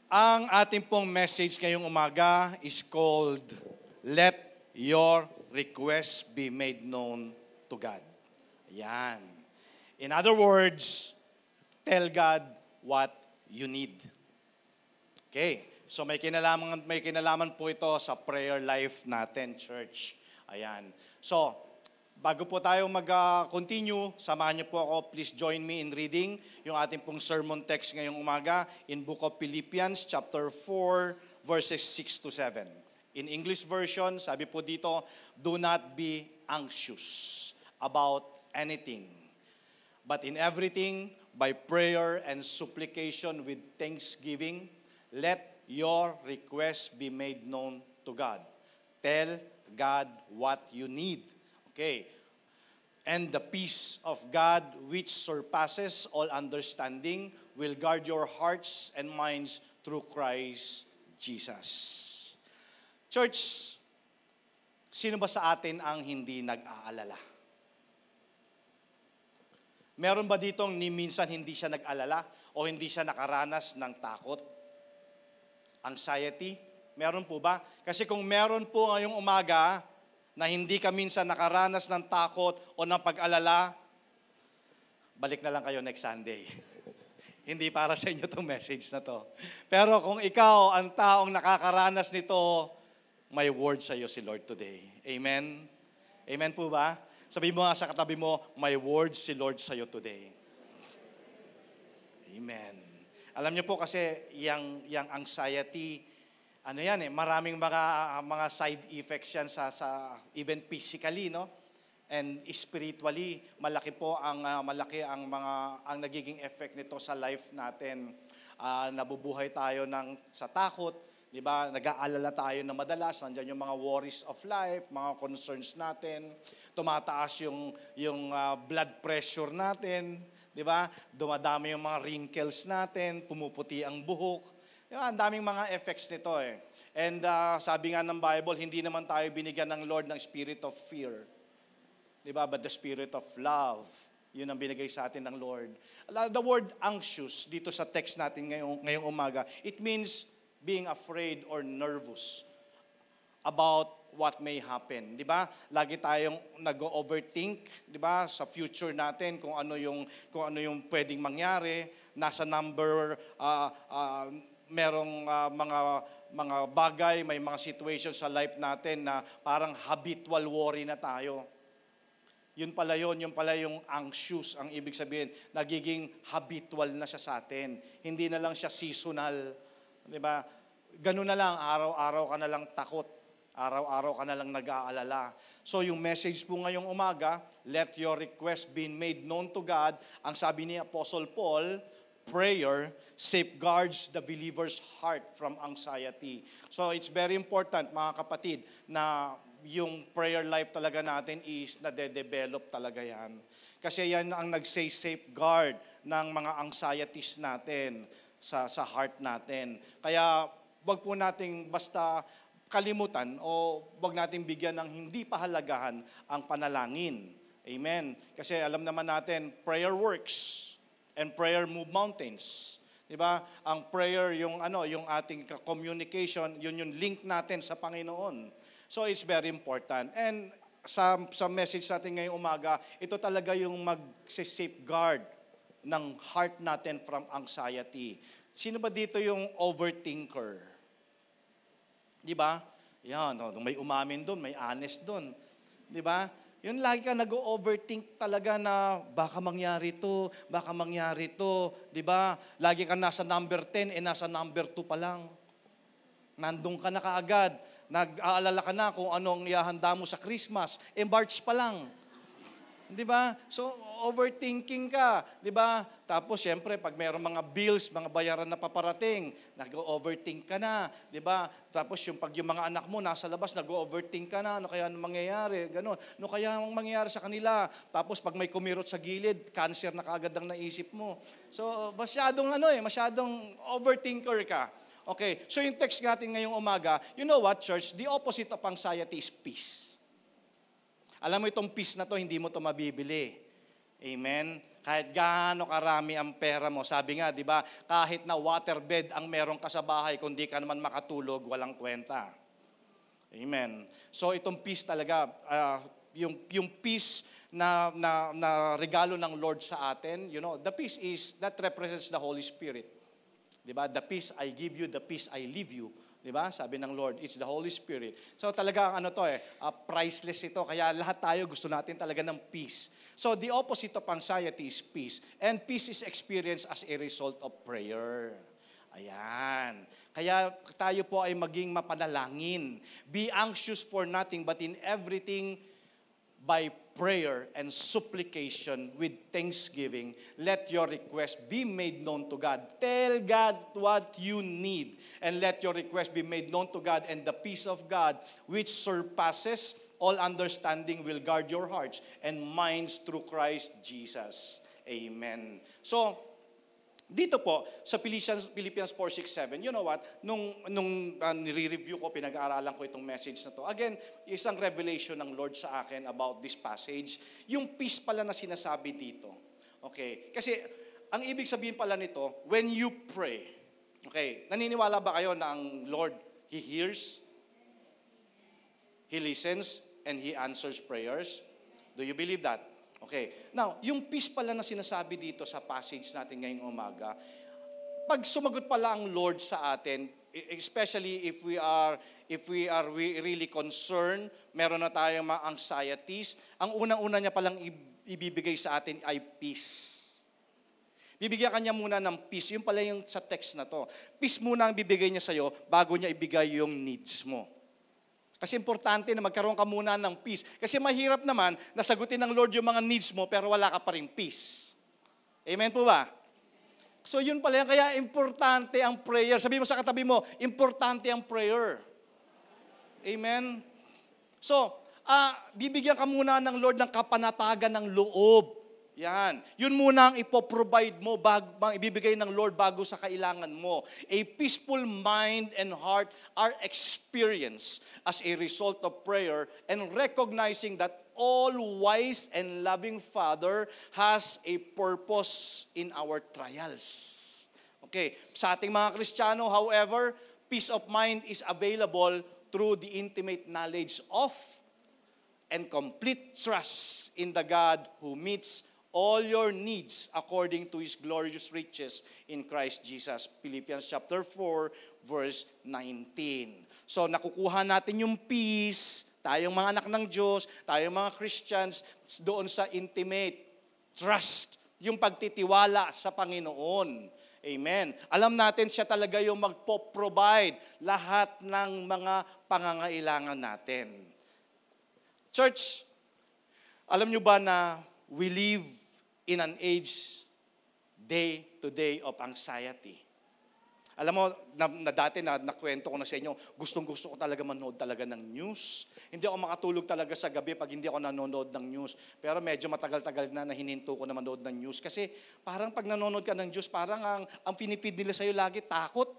Ang ating pong message ngayong umaga is called, Let Your Request Be Made Known to God. Ayan. In other words, tell God what you need. Okay. So may kinalaman po ito sa prayer life natin, church. Ayan. So, bago po tayo mag-continue, samahan niyo po ako, please join me in reading yung ating pong sermon text ngayong umaga in Book of Philippians chapter 4 verses 6 to 7. In English version, sabi po dito, do not be anxious about anything, but in everything, by prayer and supplication with thanksgiving, let your requests be made known to God. Tell God what you need. Okay. And the peace of God, which surpasses all understanding, will guard your hearts and minds through Christ Jesus. Church, sino ba sa atin ang hindi nag-aalala? Meron ba ditong ni minsan hindi siya nag-alala o hindi siya nakaranas ng takot? Anxiety? Meron po ba? Kasi kung meron po ngayong umaga, na hindi ka minsan nakaranas ng takot o ng pag-alala, balik na lang kayo next Sunday. Hindi para sa inyo itong message na to. Pero kung ikaw ang taong nakakaranas nito, may word sa iyo si Lord today. Amen? Amen po ba? Sabihin mo nga sa katabi mo, may word si Lord sa iyo today. Amen. Alam niyo po kasi yung anxiety, ano yan maraming mga side effects yan sa even physically, no? And spiritually, malaki ang nagiging effect nito sa life natin. Nabubuhay tayo sa takot, di ba? Nag-aalala tayo na madalas, nandiyan yung mga worries of life, mga concerns natin. Tumataas yung blood pressure natin, di ba? Dumadami yung mga wrinkles natin, pumuputi ang buhok. Ang daming mga effects nito And sabi nga ng Bible, hindi naman tayo binigyan ng Lord ng spirit of fear. Diba? But the spirit of love. Yun ang binigay sa atin ng Lord. The word anxious dito sa text natin ngayong umaga, it means being afraid or nervous about what may happen. Diba? Lagi tayong nag-overthink, diba? Sa future natin kung ano yung pwedeng mangyari. Nasa number merong mga bagay, may mga situation sa life natin na parang habitual worry na tayo. Yun pala yung anxious, ang ibig sabihin, nagiging habitual na siya sa atin. Hindi na lang siya seasonal. Di ba? Ganun na lang, araw-araw ka na lang takot. Araw-araw ka na lang nag-aalala. So yung message po ngayong umaga, let your request be made known to God. Ang sabi ni Apostle Paul, prayer safeguards the believer's heart from anxiety. So it's very important, mga kapatid, na yung prayer life talaga natin is nade-develop talaga yan. Kasi yan ang nag-safeguard ng mga anxieties natin sa heart natin. Kaya wag po nating basta kalimutan o wag nating bigyan ng hindi pahalagahan ang panalangin. Amen. Kasi alam naman natin, prayer works. And prayer move mountains. 'Di ba? Ang prayer yung ating communication, yun yung link natin sa Panginoon. So it's very important. And sa message natin ngayong umaga, ito talaga yung mag-safeguard ng heart natin from anxiety. Sino ba dito yung overthinker? 'Di ba? Yan, may umamin doon, may honest doon. 'Di ba? Yun, lagi ka nag-overthink talaga na baka mangyari to, di ba? Lagi ka nasa number 10, nasa number 2 pa lang. Nandun ka na kaagad. Nag-aalala ka na kung anong ihahanda mo sa Christmas. March pa lang. Di ba? So, overthinking ka. Di ba? Tapos, syempre, pag mayroong mga bills, mga bayaran na paparating, nag-overthink ka na. Di ba? Tapos, pag yung mga anak mo nasa labas, nag-overthink ka na. Ano kaya mangyayari? Ganon. Ano kaya ang mangyayari sa kanila? Tapos, pag may kumirot sa gilid, cancer na kaagad ang naisip mo. So, masyadong overthinker ka. Okay, so yung text natin ngayong umaga, you know what, church? The opposite of anxiety is peace. Alam mo itong peace na to, hindi mo to mabibili. Amen? Kahit gaano karami ang pera mo. Sabi nga, di ba, kahit na waterbed ang meron ka sa bahay, kung di ka naman makatulog, walang kwenta. Amen. So itong peace talaga, yung peace na regalo ng Lord sa atin, the peace that represents the Holy Spirit. Di ba? The peace I give you, the peace I leave you. Di ba? Sabi ng Lord, it's the Holy Spirit. So talaga priceless ito. Kaya lahat tayo gusto natin talaga ng peace. So the opposite of anxiety is peace. And peace is experienced as a result of prayer. Ayan. Kaya tayo po ay maging mapanalangin. Be anxious for nothing, but in everything by prayer and supplication with thanksgiving, let your request be made known to God. Tell God what you need, and let your request be made known to God, and the peace of God, which surpasses all understanding, will guard your hearts and minds through Christ Jesus. Amen. So, dito po, sa Philippians 4:6-7, you know what? Nung nire-review ko, pinag-aaralan ko itong message na to. Again, isang revelation ng Lord sa akin about this passage. Yung peace pala na sinasabi dito. Okay? Kasi, ang ibig sabihin pala nito, when you pray, okay, naniniwala ba kayo na ang Lord, He hears, He listens, and He answers prayers? Do you believe that? Okay. Now, yung peace pala na sinasabi dito sa passage natin ngayong umaga, pag sumagot pala ang Lord sa atin, especially if we are really concerned, meron na tayong mga anxieties, ang unang-una niya palang ibibigay sa atin ay peace. Bibigyan kanya muna ng peace. Yung pala yung sa text na to. Peace muna ang bibigay niya sa'yo bago niya ibigay yung needs mo. Kasi importante na magkaroon ka muna ng peace. Kasi mahirap naman na sagutin ng Lord yung mga needs mo pero wala ka pa rin peace. Amen po ba? So yun pala yan. Kaya importante ang prayer. Sabi mo sa katabi mo, importante ang prayer. Amen? So, bibigyan ka muna ng Lord ng kapanatagan ng loob. Yan. Yun muna ang ipoprovide mo, ibibigay ng Lord bago sa kailangan mo. A peaceful mind and heart are experienced as a result of prayer and recognizing that all wise and loving Father has a purpose in our trials. Okay, sa ating mga Kristiyano, however, peace of mind is available through the intimate knowledge of and complete trust in the God who meets all your needs according to His glorious riches in Christ Jesus. Philippians chapter 4, verse 19. So nakukuha natin yung peace, tayong mga anak ng Diyos, tayong mga Christians, doon sa intimate trust, yung pagtitiwala sa Panginoon. Amen. Alam natin siya talaga yung magpo-provide lahat ng mga pangangailangan natin. Church, alam nyo ba na we live in an age, day to day of anxiety. Alam mo, dati nakwento ko na sa inyo, gustong-gusto ko talaga manood talaga ng news. Hindi ako makatulog talaga sa gabi pag hindi ako nanonood ng news. Pero medyo matagal-tagal na hininto ko na manood ng news. Kasi parang pag nanonood ka ng news, parang ang pinifeed nila sa'yo lagi takot.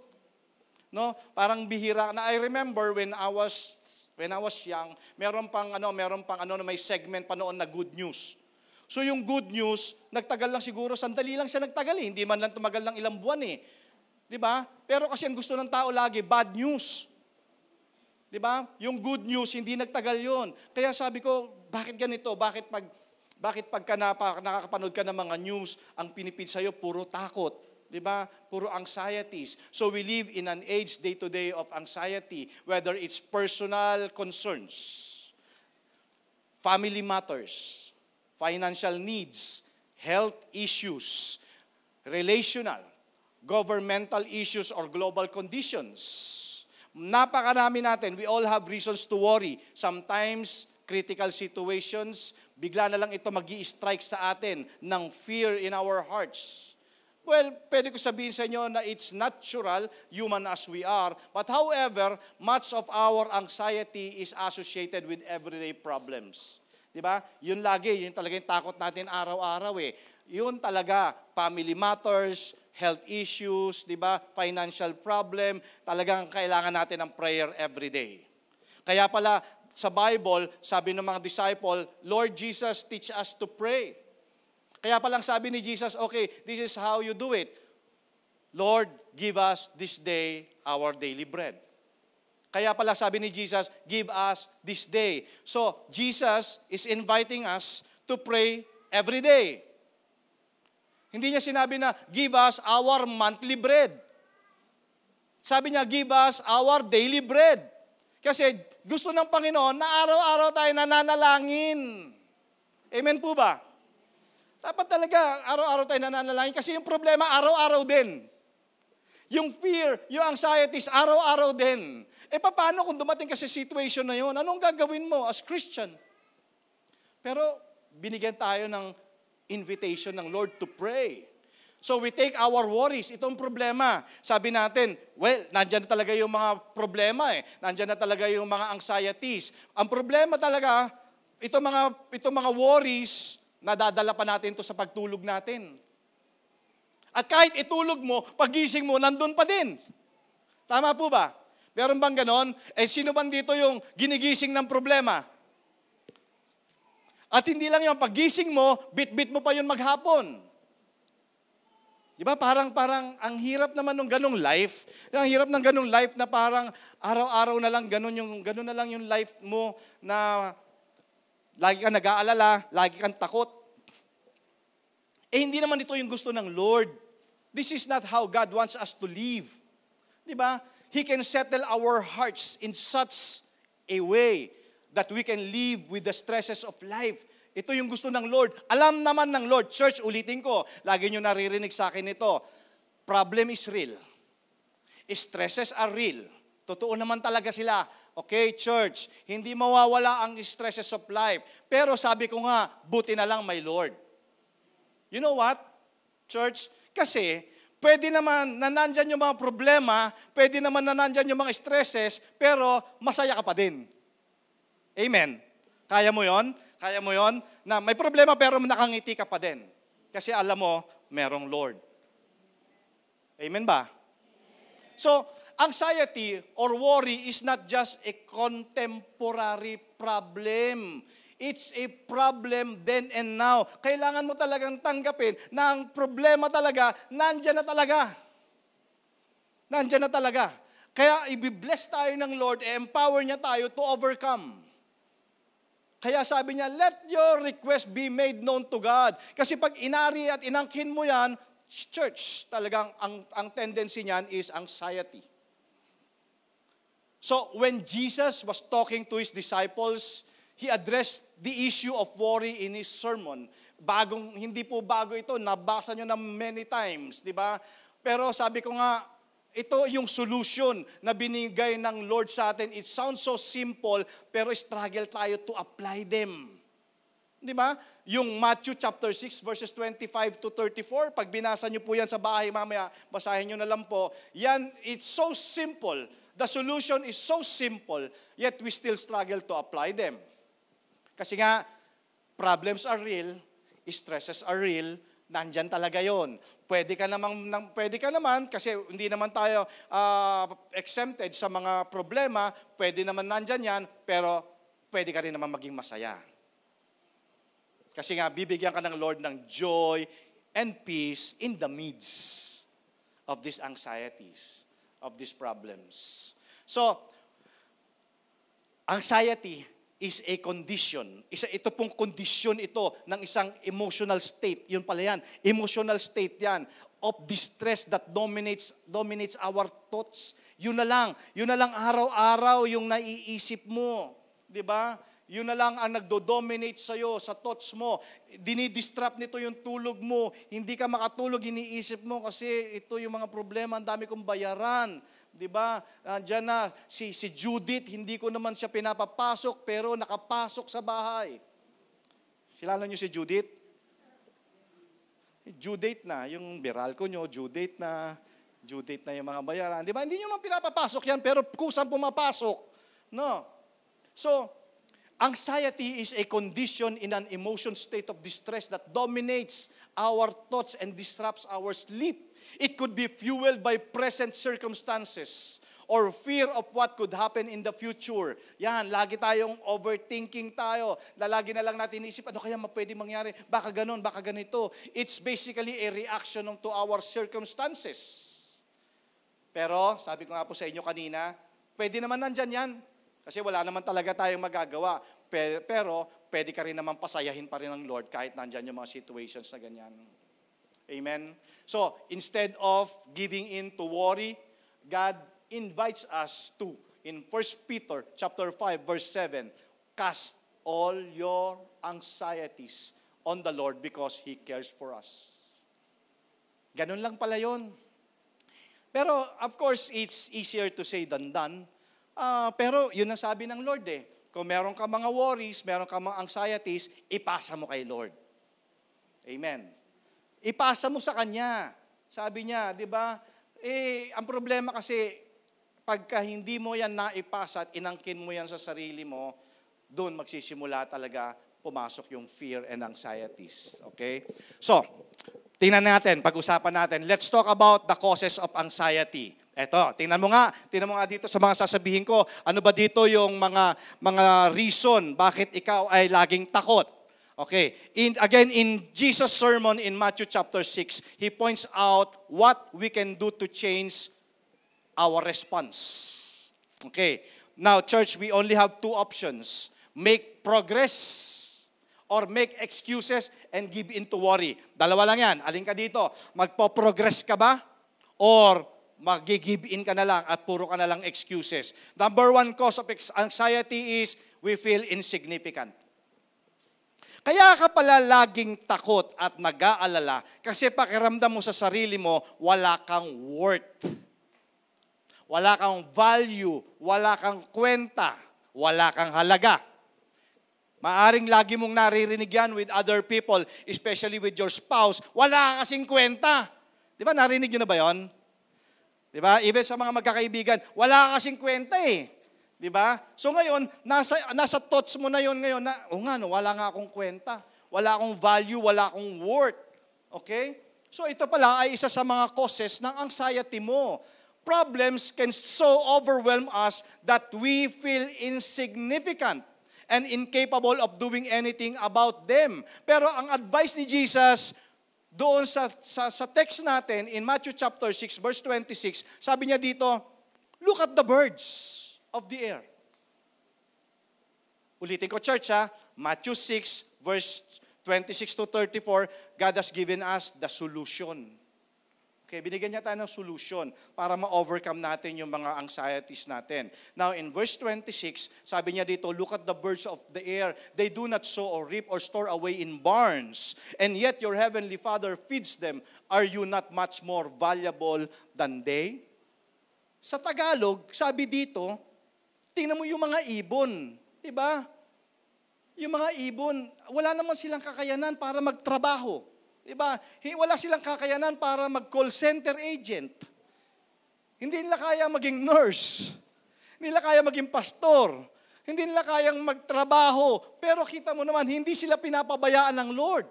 No? Parang bihira. Na I remember when I was young, meron pang may segment pa noon na good news. So yung good news, nagtagal lang siguro, sandali lang siya nagtagal eh. Hindi man lang tumagal ng ilang buwan eh. Di ba? Pero kasi ang gusto ng tao lagi, bad news. Di ba? Yung good news, hindi nagtagal yon. Kaya sabi ko, bakit ganito? Bakit pagka nakakapanood ka ng mga news, ang pinipid sa'yo, puro takot. Di ba? Puro anxieties. So we live in an age day-to-day of anxiety, whether it's personal concerns, family matters, financial needs, health issues, relational, governmental issues, or global conditions. Napakarami natin. We all have reasons to worry. Sometimes, critical situations, bigla na lang ito magi-strike sa atin ng fear in our hearts. Well, pwede ko sabihin sa inyo na it's natural, human as we are. But however, much of our anxiety is associated with everyday problems. Diba? Yun lagi, yun talaga yung takot natin araw-araw eh. Yun talaga, family matters, health issues, diba? Financial problem, talagang kailangan natin ng prayer every day. Kaya pala, sa Bible, sabi ng mga disciple, Lord Jesus, teach us to pray. Kaya palang sabi ni Jesus, okay, this is how you do it. Lord, give us this day our daily bread. Kaya pala sabi ni Jesus, give us this day. So, Jesus is inviting us to pray every day. Hindi niya sinabi na, give us our monthly bread. Sabi niya, give us our daily bread. Kasi gusto ng Panginoon na araw-araw tayo nananalangin. Amen po ba? Dapat talaga araw-araw tayo nananalangin kasi yung problema araw-araw din. Yung fear, yung anxieties, araw-araw din. Paano kung dumating ka sa situation na yun? Anong gagawin mo as Christian? Pero binigyan tayo ng invitation ng Lord to pray. So we take our worries, itong problema. Sabi natin, well, nandyan na talaga yung mga problema Nandyan na talaga yung mga anxieties. Ang problema talaga, itong mga worries, nadadala pa natin to sa pagtulog natin. At kahit itulog mo, pagising mo, nandun pa din. Tama po ba? Meron bang ganon? Sino man dito yung ginigising ng problema? At hindi lang yung pagising mo, bit-bit mo pa yun maghapon. Diba? Parang ang hirap naman ng ganong life. Ang hirap ng ganong life na parang araw-araw na lang ganon na lang yung life mo na lagi kang nag-aalala, lagi kang takot. Hindi naman ito yung gusto ng Lord. This is not how God wants us to live. Diba? He can settle our hearts in such a way that we can live with the stresses of life. Ito yung gusto ng Lord. Alam naman ng Lord. Church, ulitin ko. Lagi nyo naririnig sa akin ito. Problem is real. Stresses are real. Totoo naman talaga sila. Okay, church, hindi mawawala ang stresses of life. Pero sabi ko nga, buti na lang may Lord. You know what, church? Kasi, pwede naman na nandyan yung mga problema, pwede naman na nandyan yung mga stresses, pero masaya ka pa din. Amen. Kaya mo yon? Kaya mo yon? Na may problema pero nakangiti ka pa din. Kasi alam mo, merong Lord. Amen ba? So, anxiety or worry is not just a contemporary problem. It's a problem then and now. Kailangan mo talagang tanggapin na ang problema talaga, nandyan na talaga. Nandyan na talaga. Kaya i-bless tayo ng Lord, empower niya tayo to overcome. Kaya sabi niya, let your request be made known to God. Kasi pag inari at inangkin mo yan, church, talagang ang tendency niyan is anxiety. So, when Jesus was talking to His disciples, He addressed the issue of worry in His sermon. Hindi po bago ito, nabasa nyo na many times, di ba? Pero sabi ko nga, ito yung solution na binigay ng Lord sa atin. It sounds so simple, pero struggle tayo to apply them. Di ba? Yung Matthew chapter 6 verses 25 to 34, pag binasa nyo po yan sa bahay mamaya, basahin nyo na lang po. Yan, it's so simple. The solution is so simple, yet we still struggle to apply them. Kasi nga, problems are real, stresses are real, nandyan talaga yon. Pwede ka naman kasi hindi naman tayo exempted sa mga problema, pwede naman nandyan yan, pero pwede ka rin naman maging masaya. Kasi nga, bibigyan ka ng Lord ng joy and peace in the midst of these anxieties, of these problems. So, anxiety is a condition. Ito pong kondisyon ito ng isang emotional state. Yun pala yan. Emotional state yan of distress that dominates our thoughts. Yun na lang araw-araw yung naiisip mo. 'Di ba? Yun na lang ang nagdo-dominate sa'yo, sa thoughts mo. Dinidistract nito yung tulog mo. Hindi ka makatulog, iniisip mo kasi ito yung mga problema, ang dami kong bayaran. Diba? Diyan na, si Judith, hindi ko naman siya pinapapasok, pero nakapasok sa bahay. Kilala niyo si Judith? Judith na, yung viral ko nyo, Judith na yung mga bayaran. Diba? Hindi nyo man pinapapasok yan, pero kusang pumapasok. No? So, anxiety is a condition in an emotion state of distress that dominates our thoughts and disrupts our sleep. It could be fueled by present circumstances or fear of what could happen in the future. Yan, lagi tayong overthinking tayo. Lagi na lang natin isip, ano kaya pwede mangyari? Baka ganun, baka ganito. It's basically a reaction to our circumstances. Pero, sabi ko nga po sa inyo kanina, pwede naman nandyan yan. Kasi wala naman talaga tayong magagawa. Pero, pwede ka rin naman pasayahin pa rin ng Lord kahit nandyan yung mga situations na ganyan. Amen? So, instead of giving in to worry, God invites us to, in 1 Peter chapter 5, verse 7, cast all your anxieties on the Lord because He cares for us. Ganun lang pala yun. Pero, of course, it's easier to say than done. Pero, yun ang sabi ng Lord eh. Kung meron ka mga worries, meron ka mga anxieties, ipasa mo kay Lord. Amen. Ipasa mo sa Kanya. Sabi niya, di ba? Ang problema kasi, pagka hindi mo yan naipasa at inangkin mo yan sa sarili mo, doon magsisimula talaga pumasok yung fear and anxieties. Okay? So, tingnan natin, pag-usapan natin. Let's talk about the causes of anxiety. Eto, tingnan mo nga dito sa mga sasabihin ko, ano ba dito yung mga reason bakit ikaw ay laging takot? Okay, again, in Jesus' sermon in Matthew chapter 6, He points out what we can do to change our response. Okay, now church, we only have two options. Make progress or make excuses and give in to worry. Dalawa lang yan. Alin ka dito? Magpo-progress ka ba? Or mag-give in ka na lang at puro ka na lang excuses? Number one cause of anxiety is we feel insignificant. Kaya ka pala laging takot at nag-aalala kasi pakiramdam mo sa sarili mo, wala kang worth. Wala kang value, wala kang kwenta, wala kang halaga. Maaring lagi mong naririnig yan with other people, especially with your spouse, wala ka kasing kwenta. Di ba, narinig nyo na ba yun? Di ba? Even sa mga magkakaibigan, wala ka kasing kwenta eh. Di ba? So ngayon, nasa thoughts mo na yon ngayon na, wala nga akong kwenta. Wala akong value, wala akong worth. Okay? So ito pala ay isa sa mga causes ng anxiety mo. Problems can so overwhelm us that we feel insignificant and incapable of doing anything about them. Pero ang advice ni Jesus doon sa text natin in Matthew chapter 6 verse 26, sabi niya dito, look at the birds of the air. Ulitin ko, church, Matthew 6 verse 26 to 34, God has given us the solution. Okay, binigyan niya tayo ng solution para ma-overcome natin yung mga anxieties natin. Now, in verse 26, sabi niya dito, look at the birds of the air. They do not sow or reap or store away in barns, and yet your heavenly Father feeds them. Are you not much more valuable than they? Sa Tagalog, sabi dito, tingnan mo yung mga ibon. Diba? Yung mga ibon, wala naman silang kakayanan para magtrabaho. Diba? Wala silang kakayanan para mag-call center agent. Hindi nila kaya maging nurse. Hindi nila kaya maging pastor. Hindi nila kayang magtrabaho. Pero kita mo naman, hindi sila pinapabayaan ng Lord.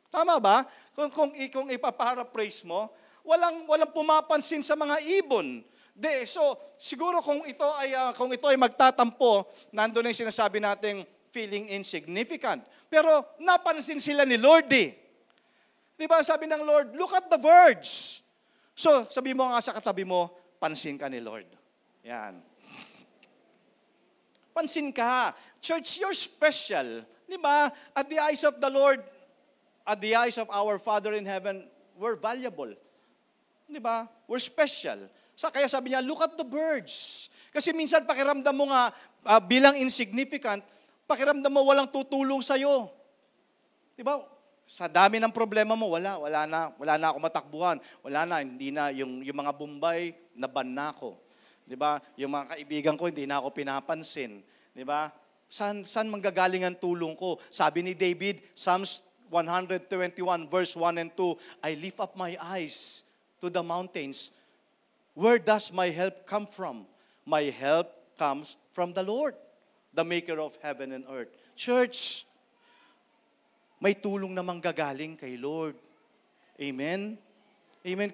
Tama ba? Kung ipaparaphrase mo, walang pumapansin sa mga ibon. So, siguro kung ito ay magtatampo, nandoon na yung sinasabi nating feeling insignificant. Pero napansin sila ni Lord eh. Di ba sabi ng Lord, look at the birds. So, sabi mo nga sa katabi mo, pansin ka ni Lord. Yan. Pansin ka. Church, you're special. Di ba? At the eyes of the Lord, at the eyes of our Father in heaven, we're valuable. Di ba? We're special. Kaya sabi niya, look at the birds. Kasi minsan pakiramdam mo nga, bilang insignificant, pakiramdam mo walang tutulong sa'yo. Di ba? Sa dami ng problema mo, wala na ako matakbuhan. Wala na, hindi na, yung mga Bombay, naban na ako. Di ba? Yung mga kaibigan ko, hindi na ako pinapansin. Di ba? Saan manggagaling ang tulong ko? Sabi ni David, Psalms 121 verse 1 and 2, I lift up my eyes to the mountains. Where does my help come from? My help comes from the Lord, the maker of heaven and earth. Church, may tulong na manggagaling kay Lord. Amen? Amen.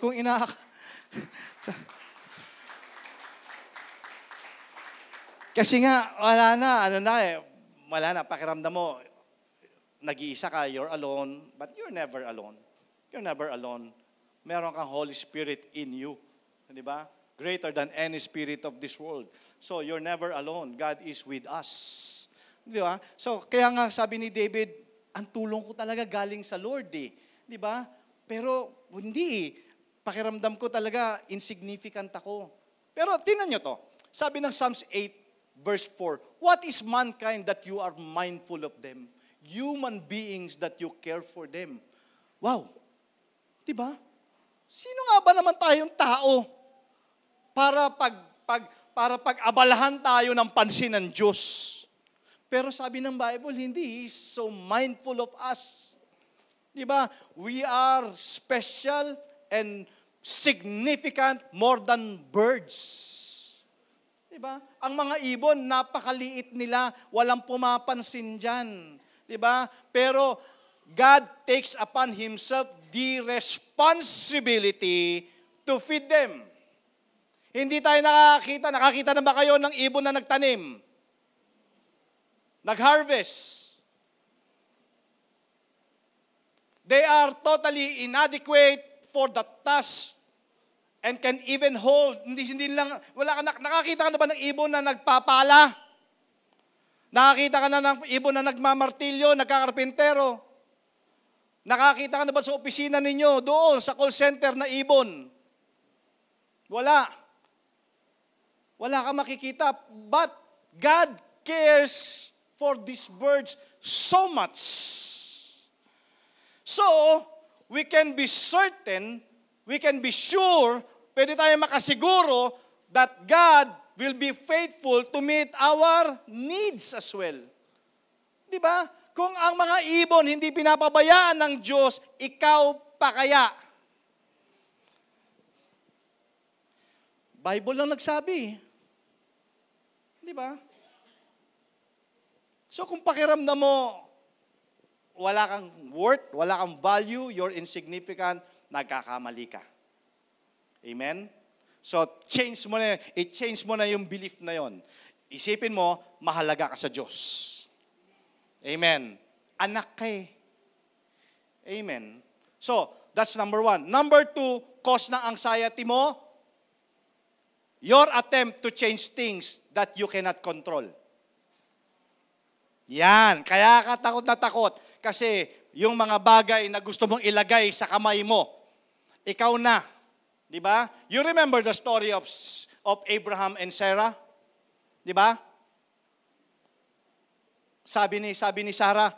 Kasi nga, wala na, pakiramdam mo, nag-iisa ka, you're alone, but you're never alone. You're never alone. Meron kang Holy Spirit in you. Di ba? Greater than any spirit of this world. So, you're never alone. God is with us. Di ba? So, kaya nga sabi ni David, ang tulong ko talaga galing sa Lord eh. Di ba? Pero, hindi eh. Pakiramdam ko talaga, insignificant ako. Pero, tingnan nyo to. Sabi ng Psalms 8, verse 4, what is mankind that you are mindful of them? Human beings that you care for them. Wow! Di ba? Sino nga ba naman tayong tao para pag-abalahan tayo ng pansin ng Diyos? Pero sabi ng Bible, hindi. He's so mindful of us. Di ba? We are special and significant more than birds. Di ba? Ang mga ibon, napakaliit nila, walang pumapansin dyan. Di ba? Pero God takes upon Himself the responsibility to feed them. Hindi tayo nakakita na ba kayo ng ibon na nagtanim? Nag-harvest. They are totally inadequate for the task and can even hold. Hindi lang, nakakita ka na ba ng ibon na nagpapala? Nakakita ka na ng ibon na nagmamartilyo, nagkakarpintero? Nakakita ka na ba sa opisina ninyo, doon, sa call center na ibon? Wala. Wala ka makikita. But God cares for these birds so much. So, we can be certain, we can be sure, pwede tayo makasiguro that God will be faithful to meet our needs as well. Di ba? Kung ang mga ibon hindi pinapabayaan ng Diyos, ikaw pa kaya? Bible lang nagsabi. Di ba? So kung pakiramdam mo, wala kang worth, wala kang value, you're insignificant, nagkakamali ka. Amen? So i-change mo na yung belief na yon. Isipin mo, mahalaga ka sa Diyos. Amen. Anak ka eh. Amen. So, that's number 1. Number 2, cause ng anxiety mo, your attempt to change things that you cannot control. Yan. Kaya ka takot na takot. Kasi yung mga bagay na gusto mong ilagay sa kamay mo, ikaw na. Di ba? You remember the story of Abraham and Sarah? Di ba? Sabi ni Sarah,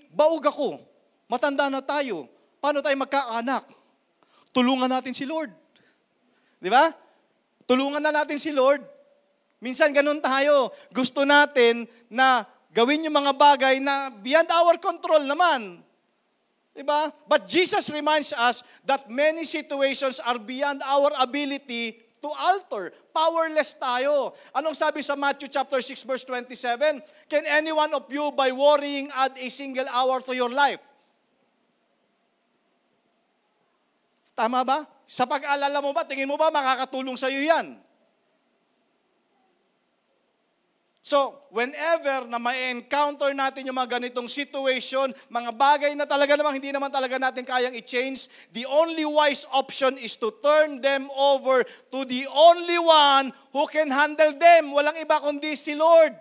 baog ako. Matanda na tayo. Paano tayo magkaanak? Tulungan natin si Lord. Di ba? Tulungan na natin si Lord. Minsan ganun tayo. Gusto natin na gawin yung mga bagay na beyond our control naman. Diba? But Jesus reminds us that many situations are beyond our ability to alter. Powerless tayo. Anong sabi sa Matthew chapter 6 verse 27? Can any one of you by worrying add a single hour to your life? Tama ba? Sa pag-alala mo ba, tingin mo ba makakatulong sa iyo yan? So, whenever na ma-encounter natin yung mga ganitong situation, mga bagay na talaga namang hindi naman talaga natin kayang i-change, the only wise option is to turn them over to the only one who can handle them. Walang iba kundi si Lord.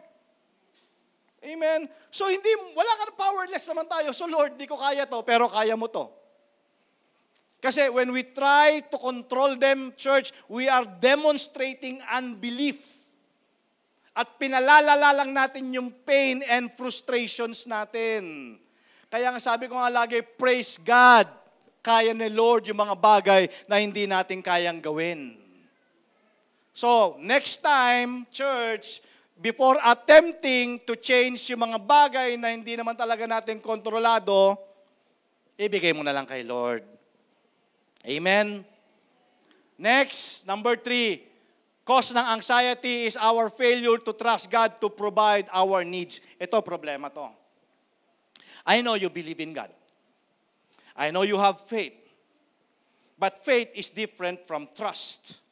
Amen? So, wala ka, powerless naman tayo. So, Lord, di ko kaya to, pero kaya mo to. Kasi when we try to control them, church, we are demonstrating unbelief. At pinalalala lang natin yung pain and frustrations natin. Kaya nga sabi ko nga lagi, praise God. Kaya ni Lord yung mga bagay na hindi natin kayang gawin. So, next time, church, before attempting to change yung mga bagay na hindi naman talaga natin kontrolado, ibigay mo na lang kay Lord. Amen? Next, number 3. Cause ng anxiety is our failure to trust God to provide our needs. Ito, problema to. I know you believe in God. I know you have faith. But faith is different from trust.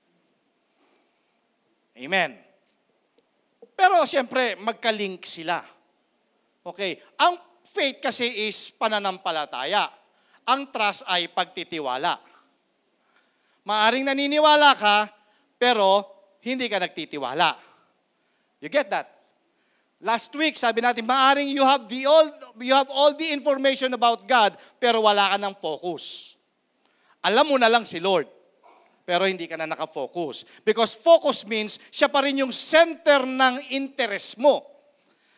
Amen. Pero siyempre, magka-link sila. Okay. Ang faith kasi is pananampalataya. Ang trust ay pagtitiwala. Maaring naniniwala ka, pero hindi ka nagtitiwala. You get that? Last week, sabi natin, maaring you have all the information about God, pero wala ka ng focus. Alam mo na lang si Lord, pero hindi ka na nakafocus. Because focus means, siya pa rin yung center ng interest mo.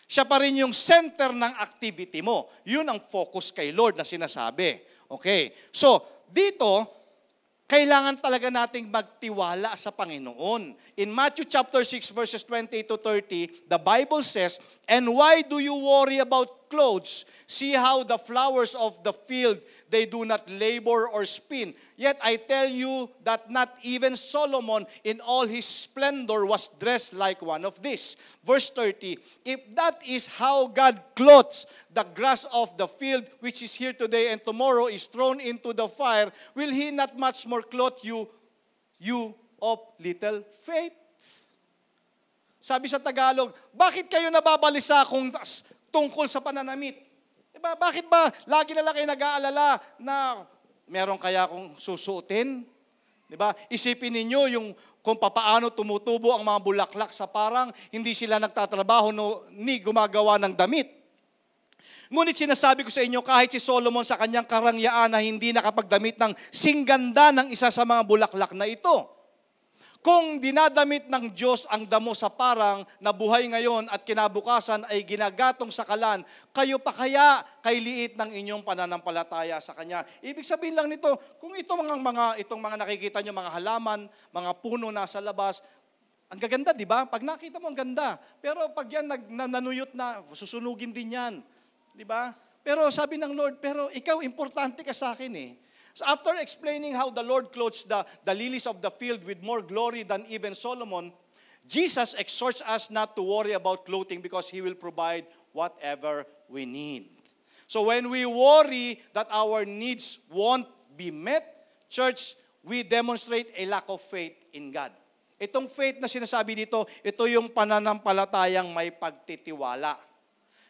Siya pa rin yung center ng activity mo. Yun ang focus kay Lord na sinasabi. Okay. So, dito, kailangan talaga nating magtiwala sa Panginoon. In Matthew chapter 6 verses 20 to 30, the Bible says, "And why do you worry about clothes? See how the flowers of the field, they do not labor or spin. Yet I tell you that not even Solomon in all his splendor was dressed like one of these." Verse 30, "If that is how God clothes the grass of the field, which is here today and tomorrow is thrown into the fire, will He not much more clothe you, you of little faith?" Sabi sa Tagalog, bakit kayo nababalisa kung tungkol sa pananamit? Diba? Bakit ba lagi na lang kayo nag-aalala na meron kaya akong susuotin? Diba? Isipin ninyo yung kung papaano tumutubo ang mga bulaklak sa parang hindi sila nagtatrabaho ni gumagawa ng damit. Ngunit sinasabi ko sa inyo, kahit si Solomon sa kanyang karangyaan na hindi nakapagdamit ng singganda ng isa sa mga bulaklak na ito. Kung dinadamit ng Diyos ang damo sa parang na buhay ngayon at kinabukasan ay ginagatong sa kalan, kayo pa kaya kay liit ng inyong pananampalataya sa Kanya? Ibig sabihin lang nito, kung itong mga nakikita nyo, mga halaman, mga puno nasa labas, ang gaganda, di ba? Pag nakita mo, ang ganda. Pero pag yan nanuyot na, susunugin din yan. Di ba? Pero sabi ng Lord, pero ikaw, importante ka sa akin eh. So after explaining how the Lord clothes the lilies of the field with more glory than even Solomon, Jesus exhorts us not to worry about clothing because He will provide whatever we need. So when we worry that our needs won't be met, church, we demonstrate a lack of faith in God. Itong faith na sinasabi dito, ito yung pananampalatayang may pagtitiwala.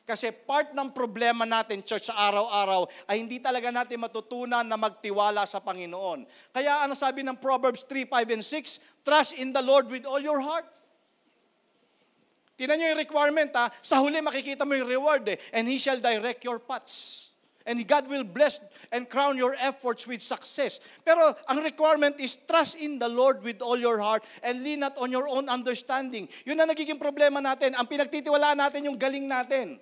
Kasi part ng problema natin, church, sa araw-araw, ay hindi talaga natin matutunan na magtiwala sa Panginoon. Kaya ano sabi ng Proverbs 3, 5, and 6? Trust in the Lord with all your heart. Tingnan nyo yung requirement, ha? Sa huli makikita mo yung reward, eh. And He shall direct your paths. And God will bless and crown your efforts with success. Pero ang requirement is trust in the Lord with all your heart and lean not on your own understanding. Yun ang nagiging problema natin. Ang pinagtitiwalaan natin yung galing natin.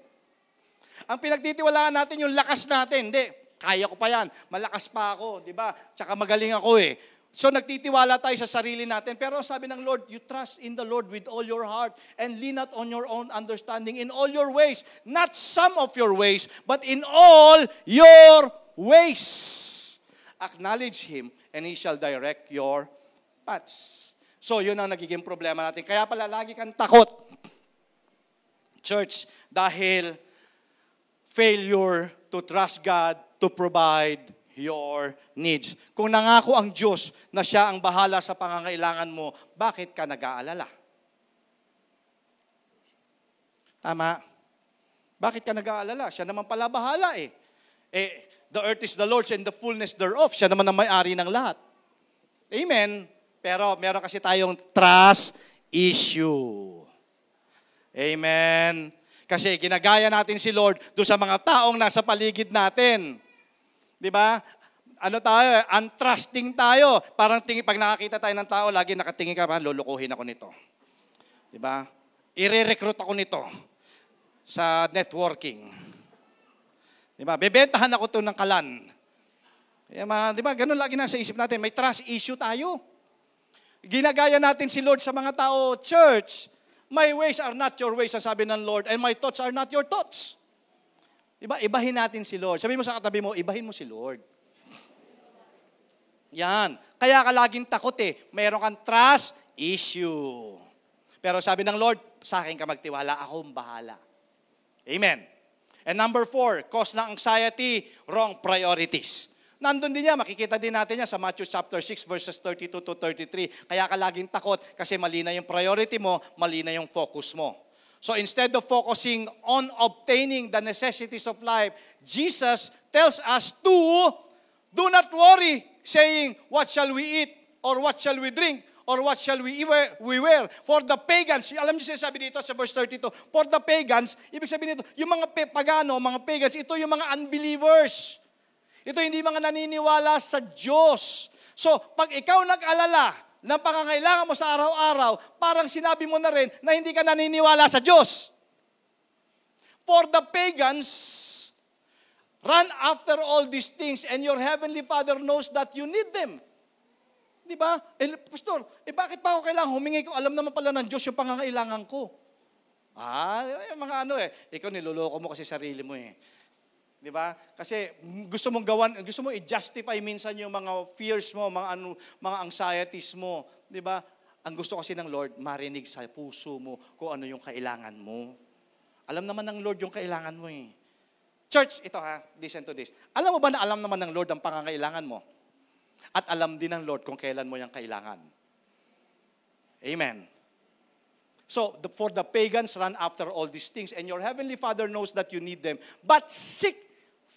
Ang pinagtitiwalaan natin yung lakas natin. Hindi, kaya ko pa yan. Malakas pa ako, di ba? Tsaka magaling ako eh. So nagtitiwala tayo sa sarili natin. Pero sabi ng Lord, you trust in the Lord with all your heart and lean not on your own understanding in all your ways. Not some of your ways, but in all your ways. Acknowledge Him and He shall direct your paths. So yun ang nagiging problema natin. Kaya pala lagi kang takot, church, dahil failure to trust God to provide your needs. Kung nangako ang Diyos na Siya ang bahala sa pangangailangan mo, bakit ka nag-aalala? Tama? Bakit ka nag-aalala? Siya naman pala bahala eh. The earth is the Lord's and the fullness thereof. Siya naman ang may-ari ng lahat. Amen? Pero meron kasi tayong trust issue. Amen? Kasi ginagaya natin si Lord doon sa mga taong nasa paligid natin. Di ba? Ano tayo? Untrusting tayo. Parang pag nakakita tayo ng tao, lagi nakatingin ka, lulukuhin ako nito. Di ba? I-recruit ako nito sa networking. Di ba? Bebentahan ako to ng kalan. Di ba? Ganun lagi nasa isip natin. May trust issue tayo. Ginagaya natin si Lord sa mga tao. Church, my ways are not your ways, sabi ng Lord, and my thoughts are not your thoughts. Diba? Ibahin natin si Lord. Sabi mo sa katabi mo, ibahin mo si Lord. Yan. Kaya ka laging takot eh. Mayroon kang trust issue. Pero sabi ng Lord, sa akin ka magtiwala, akong bahala. Amen. And number 4, cause ng anxiety, wrong priorities. Nandun din niya, makikita din natin niya sa Matthew chapter 6 verses 32 to 33. Kaya ka laging takot kasi mali na yung priority mo, mali na yung focus mo. So instead of focusing on obtaining the necessities of life, Jesus tells us to do not worry, saying, what shall we eat? Or what shall we drink? Or what shall we wear? For the pagans, alam niyo sinasabi dito sa verse 32, for the pagans, ibig sabihin nito, yung mga pagano, mga pagans, ito yung mga unbelievers. Ito hindi mga naniniwala sa Diyos. So, pag ikaw nag-alala ng pangangailangan mo sa araw-araw, parang sinabi mo na rin na hindi ka naniniwala sa Diyos. For the pagans, run after all these things and your heavenly Father knows that you need them. Di ba? Pastor, bakit pa ako kailangan humingi ko? Alam naman pala ng Diyos yung pangangailangan ko. Yung mga ikaw niloloko mo kasi sarili mo eh. Di ba? Kasi gusto mo i-justify minsan yung mga fears mo, mga anxieties mo. Di ba? Ang gusto kasi ng Lord, marinig sa puso mo kung ano yung kailangan mo. Alam naman ng Lord yung kailangan mo eh. Church, ito listen to this. Alam mo ba na alam naman ng Lord ang pangangailangan mo? At alam din ng Lord kung kailan mo yung kailangan. Amen. So, for the pagans, run after all these things, and your heavenly Father knows that you need them. But seek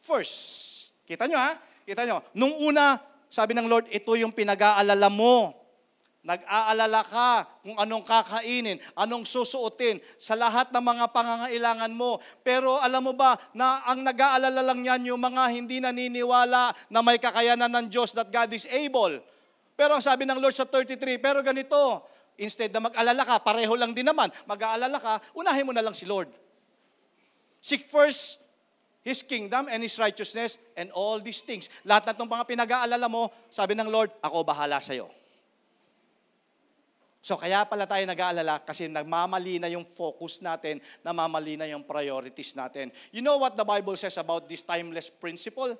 first. Kita nyo Kita nyo. Nung una, sabi ng Lord, ito yung pinag-aalala mo. Nag-aalala ka kung anong kakainin, anong susuotin, sa lahat ng mga pangangailangan mo. Pero alam mo ba na ang nag-aalala lang yan yung mga hindi naniniwala na may kakayanan ng Diyos that God is able. Pero ang sabi ng Lord sa 33, pero ganito, instead na mag-alala ka, pareho lang din naman, mag-aalala ka, unahin mo na lang si Lord. Seek first His kingdom and His righteousness and all these things. Lahat na itong mga pinag-aalala mo, sabi ng Lord, ako bahala sa'yo. So kaya pala tayo nag-aalala kasi nagmamali na yung focus natin, namamali na yung priorities natin. You know what the Bible says about this timeless principle?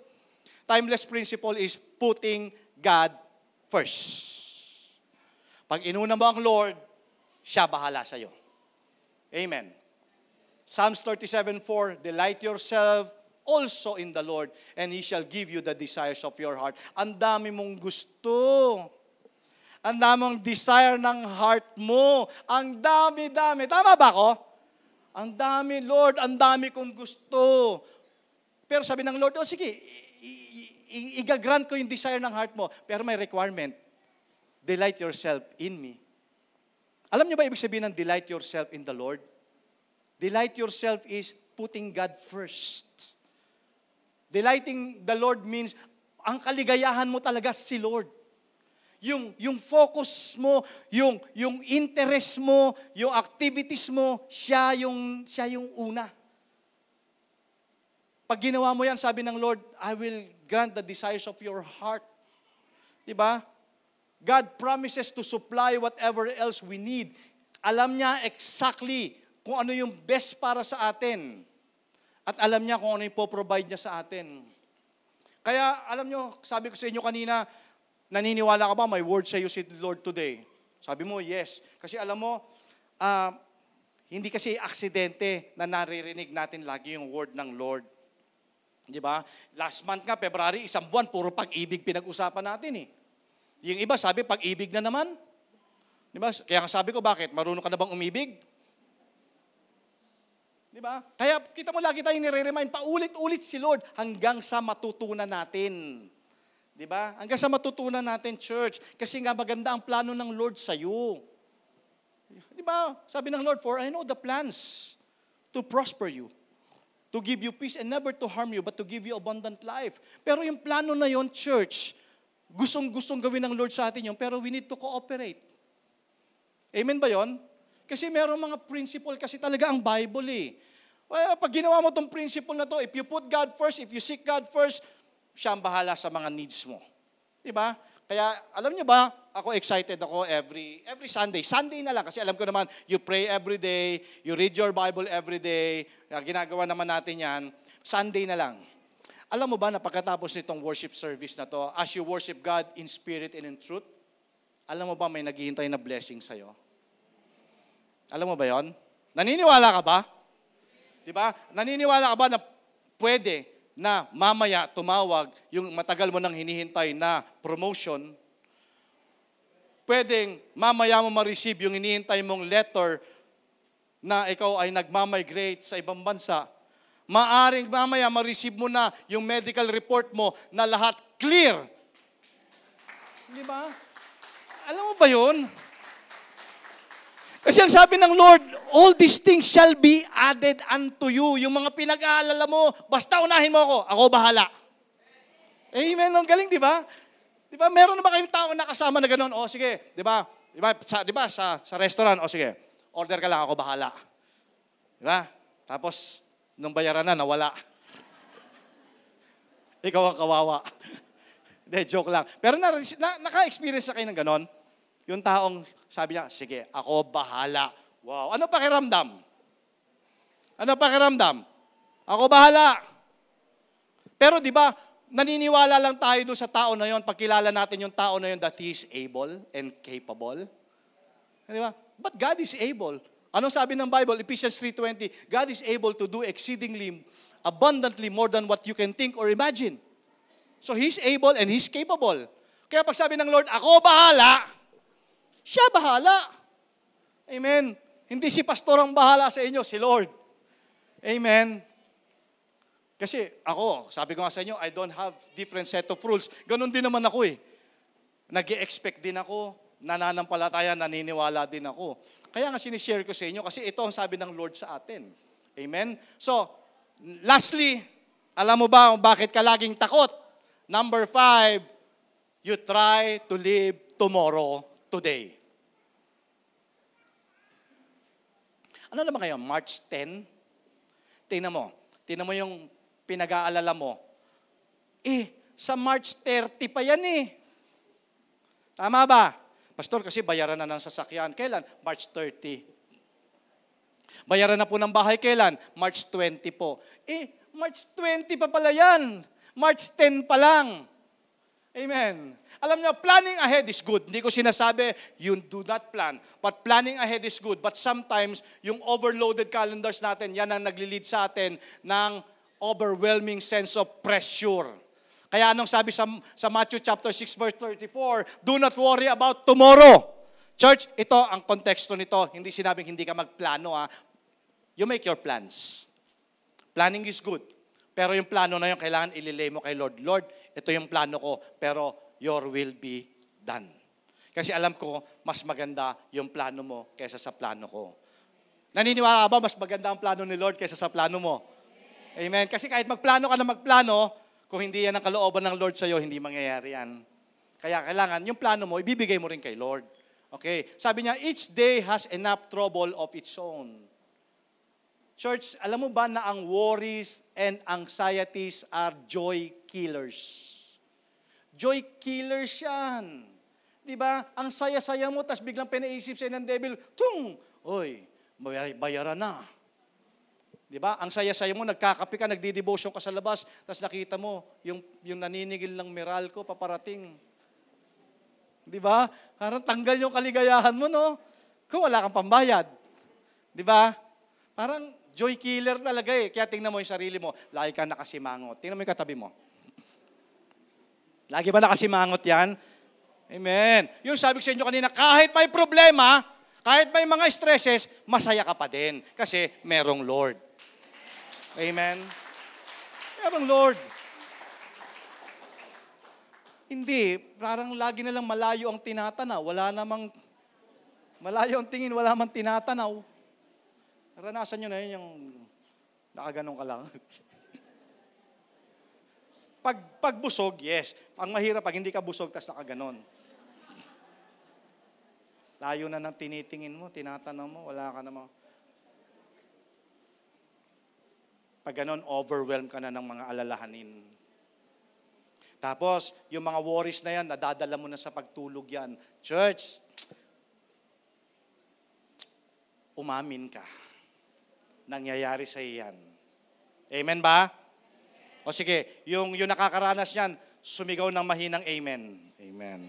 Timeless principle is putting God first. Pag inuna mo ang Lord, siya bahala sa'yo. Amen. Psalms 37:4, delight yourself also in the Lord, and He shall give you the desires of your heart. Ang dami mong gusto. Ang daming desire ng heart mo. Ang dami-dami. Tama ba ako? Ang dami, Lord, ang dami kong gusto. Pero sabi ng Lord, sige, i-grant ko yung desire ng heart mo. Pero may requirement. Delight yourself in me. Alam niyo ba ibig sabihin ng delight yourself in the Lord? Delight yourself is putting God first. Delighting the Lord means, ang kaligayahan mo talaga si Lord. Yung focus mo, yung interest mo, yung activities mo, siya yung una. Pag ginawa mo yan, sabi ng Lord, I will grant the desires of your heart. Diba? God promises to supply whatever else we need. Alam niya exactly kung ano yung best para sa atin. At alam niya kung ano yung po-provide niya sa atin. Kaya, alam niyo, sabi ko sa inyo kanina, naniniwala ka ba may word sa iyo si Lord today? Sabi mo, yes. Kasi alam mo, hindi kasi aksidente na naririnig natin lagi yung word ng Lord. Di ba? Last month nga, February, isang buwan, puro pag-ibig pinag-usapan natin eh. Yung iba sabi, pag-ibig na naman. Di ba? Kaya nga sabi ko, bakit? Marunong ka na bang umibig? Di ba? Kaya kita mo lagi tayong nire-remind, paulit-ulit si Lord hanggang sa matutunan natin. Di ba? Hanggang sa matutunan natin, church. Kasi nga maganda ang plano ng Lord sa iyo. Di ba? Sabi ng Lord, for I know the plans to prosper you, to give you peace and never to harm you, but to give you abundant life. Pero yung plano na yon, church, gustong gawin ng Lord sa atin yun, pero we need to cooperate. Amen ba yon? Kasi meron mga principle kasi talaga ang Bible eh. Well, pag ginawa mo tong principle na to, if you put God first, if you seek God first, siya ang bahala sa mga needs mo. Diba? Kaya, alam niyo ba, ako excited ako every Sunday. Sunday na lang, kasi alam ko naman, you pray every day, you read your Bible every day, ginagawa naman natin yan, Sunday na lang. Alam mo ba na pagkatapos nitong worship service na to, as you worship God in spirit and in truth, alam mo ba may naghihintay na blessing sa'yo? Alam mo ba yon? Naniniwala ka ba? Diba? Naniniwala ka ba na pwede na mamaya tumawag yung matagal mo nang hinihintay na promotion, pwedeng mamaya mo ma-receive yung hinihintay mong letter na ikaw ay nagmamigrate sa ibang bansa, maaring mamaya ma-receive mo na yung medical report mo na lahat clear. Di ba? Alam mo ba yun? Kasi ang sabi ng Lord, all these things shall be added unto you. Yung mga pinag-aalala mo, basta unahin mo ako bahala. Amen. Ang galing, di ba? Di ba? Meron na ba kayong tao nakasama na gano'n? O sige, di ba? Sa restaurant, o sige, order ka lang, ako bahala. Di ba? Tapos, nung bayaran na, nawala. Ikaw ang kawawa. Hindi, joke lang. Pero naka-experience na kayo ng gano'n? Yung taong sabi niya, sige, ako bahala. Wow, ano pakiramdam? Ano pakiramdam? Ako bahala. Pero di ba, naniniwala lang tayo doon sa tao na yon, pagkilala natin yung tao na yon that he is able and capable. Di ba? But God is able. Anong sabi ng Bible? Ephesians 3:20, God is able to do exceedingly, abundantly more than what you can think or imagine. So He's able and He's capable. Kaya pag sabi ng Lord, ako bahala, siya bahala. Amen. Hindi si pastor ang bahala sa inyo, si Lord. Amen. Kasi ako, sabi ko nga sa inyo, I don't have different set of rules. Ganon din naman ako eh. Nag-i-expect din ako, nananampalataya, naniniwala din ako. Kaya nga sinishare ko sa inyo kasi ito ang sabi ng Lord sa atin. Amen. So, lastly, alam mo ba bakit ka laging takot? Number 5, you try to live tomorrow today. Ano naman kayo? March 10? Tingnan mo yung pinag-aalala mo. Sa March 30 pa yan eh. Tama ba? Pastor, kasi bayaran na ng sasakyan. Kailan? March 30. Bayaran na po ng bahay. Kailan? March 20 po. March 20 pa pala yan. March 10 pa lang. Amen. Alam niyo, planning ahead is good. Hindi ko sinasabi, you do not plan. But planning ahead is good. But sometimes, yung overloaded calendars natin, yan ang nagli-lead sa atin ng overwhelming sense of pressure. Kaya anong sabi sa Matthew chapter 6 verse 34, do not worry about tomorrow. Church, ito ang konteksto nito. Hindi sinabing hindi ka magplano. You make your plans. Planning is good. Pero yung plano na yun, kailangan ililay mo kay Lord. Lord, ito yung plano ko, pero your will be done. Kasi alam ko, mas maganda yung plano mo kaysa sa plano ko. Naniniwala ba, mas maganda ang plano ni Lord kaysa sa plano mo? Amen. Kasi kahit magplano ka na magplano, kung hindi yan ang kalooban ng Lord sa'yo, hindi mangyayari yan. Kaya kailangan, yung plano mo, ibibigay mo rin kay Lord. Okay? Sabi niya, each day has enough trouble of its own. Church, alam mo ba na ang worries and anxieties are joy killers? Joy killers yan. Di ba? Ang saya-saya mo, tas biglang pinaisip sa'yo ng devil, oy, bayaran na. Di ba? Ang saya-saya mo, nagkakape ka, nagdi-devotion ka sa labas, tas nakita mo, yung naninigil ng Meralco, paparating. Di ba? Parang tanggal yung kaligayahan mo, no? Kung wala kang pambayad. Di ba? Parang joy killer talaga eh. Kaya tingnan mo yung sarili mo, lagi ka nakasimangot. Tingnan mo yung katabi mo. Lagi ba nakasimangot yan? Amen. Yung sabi ko sa inyo kanina, kahit may problema, kahit may mga stresses, masaya ka pa din. Kasi merong Lord. Amen. Merong Lord. Hindi, parang lagi na lang malayo ang tinatanaw. Wala namang, malayo ang tingin, wala mang tinatanaw. Naranasan nyo na yun yung nakaganong ka lang. Pag busog, yes. Ang mahirap, pag hindi ka busog, tas nakaganon. Layo na ng tinitingin mo, tinatanaw mo, wala ka namang. Pag ganon, overwhelmed ka na ng mga alalahanin. Tapos, yung mga worries na yan, nadadala mo na sa pagtulog yan. Church, umamin ka. Nangyayari sa iyan. Amen ba? O sige, yung nakakaranas yan, sumigaw ng mahinang amen. Amen.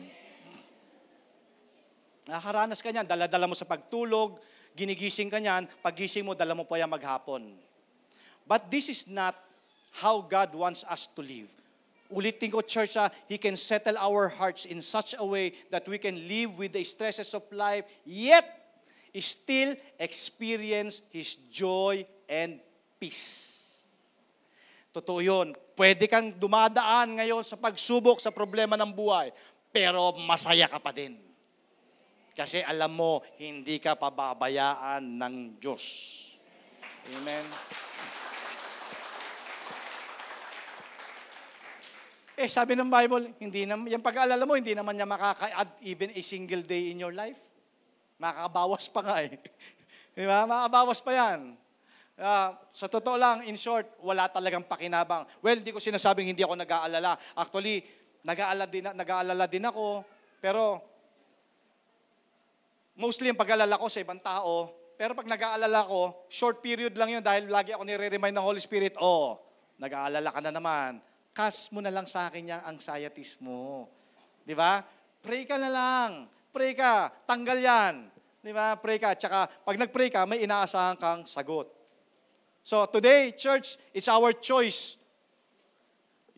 Nakakaranas ka yan, dala-dala mo sa pagtulog, ginigising ka yan, paggising mo, dala mo pa yan maghapon. But this is not how God wants us to live. Ulitin ko, church, He can settle our hearts in such a way that we can live with the stresses of life, yet still experience His joy and peace. Totoo yun. Pwede kang dumadaan ngayon sa pagsubok, sa problema ng buhay, pero masaya ka pa din. Kasi alam mo, hindi ka pababayaan ng Diyos. Amen. Sabi ng Bible, hindi naman, yung pag-aalala mo, hindi naman niya makaka-add even a single day in your life. Makakabawas pa nga eh. Di ba? Makakabawas pa yan. Sa totoo lang, in short, wala talagang pakinabang. Well, di ko sinasabing hindi ako nag-aalala. Actually, nag-aalala din ako, pero mostly yung pag-aalala ko sa ibang tao, pero pag nag-aalala ko, short period lang yun dahil lagi ako nire-remind ng Holy Spirit, nag-aalala ka na naman. Cast mo na lang sa akin yung anxieties mo. Di ba? Pray ka na lang. Pray ka. Tanggal yan. Di ba? Pray ka. Tsaka pag nag-pray ka, may inaasahan kang sagot. So today, church, it's our choice.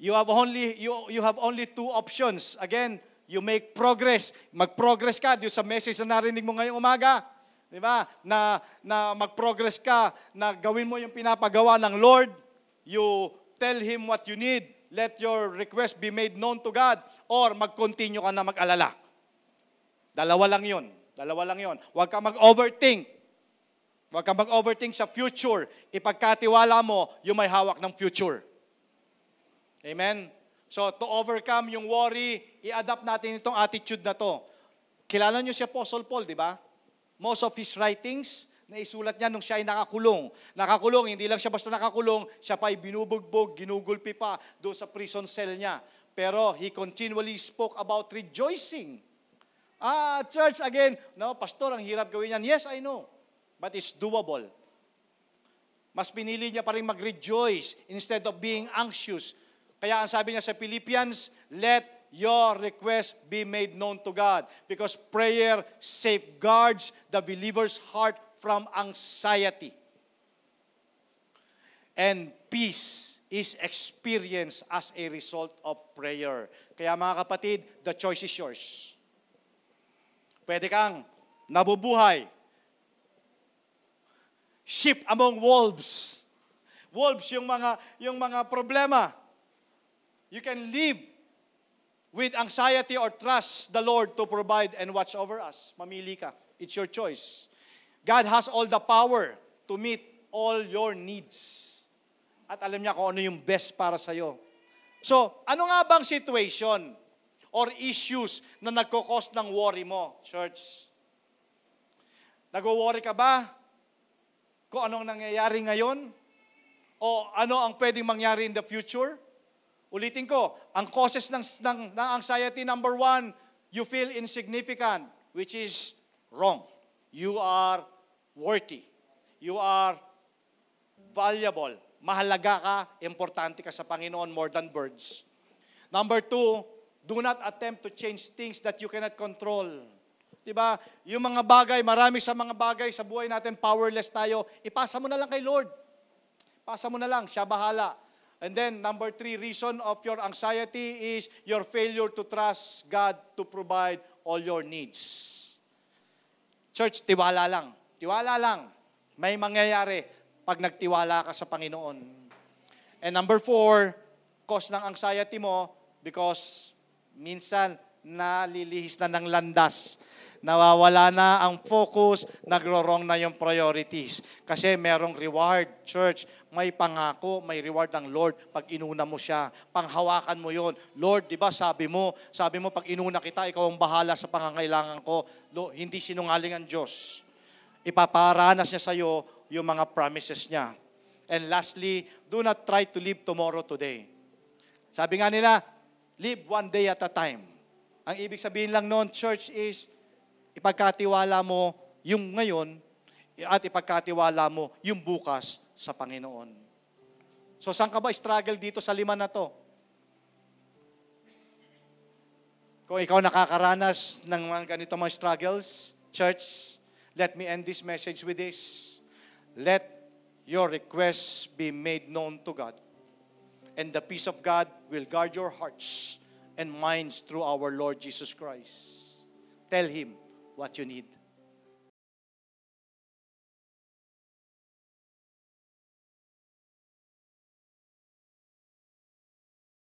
You have only two options. Again, you make progress. Mag-progress ka doon sa message na narinig mo ngayong umaga. Di ba? Na mag-progress ka, na gawin mo yung pinapagawa ng Lord. You tell Him what you need. Let your request be made known to God. Or mag-continue ka na mag-alala. Dalawa lang yun. Huwag ka mag-overthink. Huwag ka mag-overthink sa future. Ipagkatiwala mo yung may hawak ng future. Amen? So, to overcome yung worry, i-adapt natin itong attitude na to. Kilala niyo si Apostle Paul, di ba? Most of his writings, naisulat niya nung siya ay nakakulong. Nakakulong, hindi lang siya basta nakakulong, siya pa ay binubugbog, ginugulpi pa doon sa prison cell niya. Pero he continually spoke about rejoicing. Church, again, no, pastor, ang hirap gawin yan. Yes, I know. But it's doable. Mas pinili niya pa rin mag-rejoice instead of being anxious. Kaya ang sabi niya sa Philippians, let your request be made known to God. Because prayer safeguards the believer's heart from anxiety. And peace is experienced as a result of prayer. Kaya mga kapatid, the choice is yours. Pwede kang nabubuhay. Sheep among wolves. Wolves, yung mga problema. You can live with anxiety or trust the Lord to provide and watch over us. Mamili ka. It's your choice. God has all the power to meet all your needs. At alam niya kung ano yung best para sa'yo. So, ano nga bang situation or issues na nagkukos ng worry mo, church? Nag-worry ka ba kung anong nangyayari ngayon? O ano ang pwedeng mangyari in the future? Ulitin ko, ang causes ng anxiety, number 1, you feel insignificant, which is wrong. You are worthy. You are valuable. Mahalaga ka, importante ka sa Panginoon more than birds. Number 2, do not attempt to change things that you cannot control. Diba? Yung mga bagay, marami sa mga bagay sa buhay natin, powerless tayo, ipasa mo na lang kay Lord. Pasa mo na lang, siya bahala. And then, number 3, reason of your anxiety is your failure to trust God to provide all your needs. Church, tiwala lang. Tiwala lang. May mangyayari pag nagtiwala ka sa Panginoon. And number 4, cause ng anxiety mo because minsan nalilihis na ng landas. Nawawala na ang focus, nagro-wrong na yung priorities. Kasi merong reward, church. May pangako, may reward ng Lord pag inuna mo siya. Panghawakan mo yon. Lord, di ba sabi mo pag inuna kita, ikaw ang bahala sa pangangailangan ko. Hindi sinungaling ang Diyos. Ipaparanas niya sa iyo yung mga promises niya. And lastly, do not try to live tomorrow today. Sabi nga nila, live one day at a time. Ang ibig sabihin lang noon, church, is ipagkatiwala mo yung ngayon at ipagkatiwala mo yung bukas sa Panginoon. So, saan ka ba struggle dito sa 5 na to? Kung ikaw nakakaranas ng mga ganito mga struggles, church, let me end this message with this. Let your requests be made known to God. And the peace of God will guard your hearts and minds through our Lord Jesus Christ. Tell Him what you need.